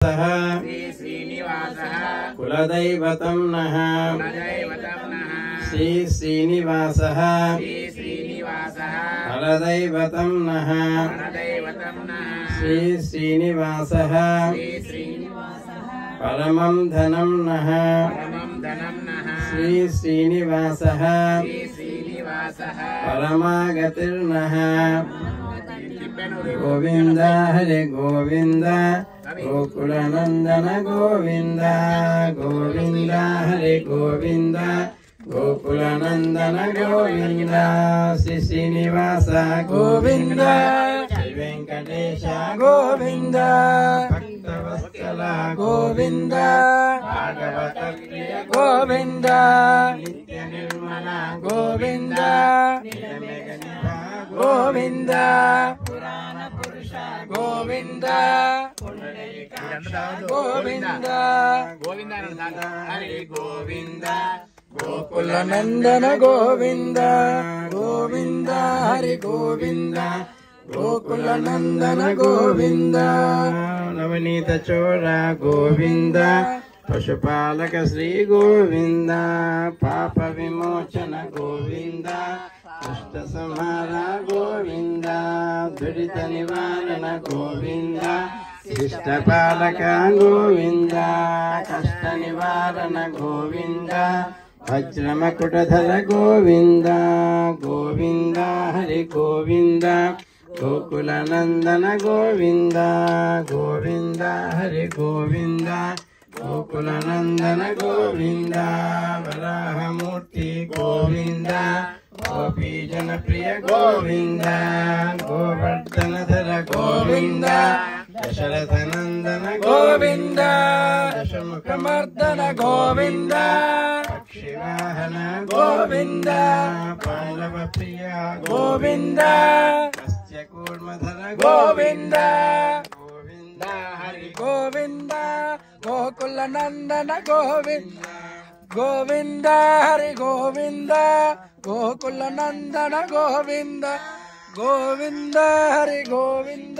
श्रीनिवासः कुलदैवतं नः श्री श्रीनिवासः फलदैवतं नः श्री श्रीनिवासः परमं धनं नः श्री श्रीनिवासः परमागतिर्नः गोविंद हरे गोविंद गोकुलनंदन गोविंद गोविंद हरे गोविंद गोकुलनंदन गोविंद श्री श्रीनिवास गोविंद श्री वेंकटेश गोविंद भक्तवत्सल गोविंद भागवत प्रिय गोविंद नित्य निर्मला गोविंद गोविंद पुराण पुरुष गोविंद गोविंद गोविंद हरि गोविंद गोकुलनंदन गोविंद गोविंद हरि गोविंद गोकुलनंदन गोविंद नवनीत चोरा गोविंद पशुपालक श्री गोविंद पाप विमोचन गोविंद दुष्ट संहार गोविंद दुरित निवारण गोविंद शिष्टपालक गोविंद कष्ट निवारण गोविंद वज्रमकुटधर गोविंद गोविंद हरि गोविंद गोकुलनंदन गोविंद गोविंद हरि गोविंद गोकुलनंदन गोविंद वराहमूर्ति गोविंद गोपी जनप्रिय गोविंद गोवर्धनधर गोविंद दशरथ नंदन गोविंद दशमुखमर्दन गोविंद पक्षिवाहन गोविंद पांडव प्रिय गोविंद कूर्मधर गोविंद गोविंद हरि गोविंद गोकुलनंदन गोविंद गोविंद हरि गोविंद गोकुलनंदन गोविंद गोविंद हरि गोविंद।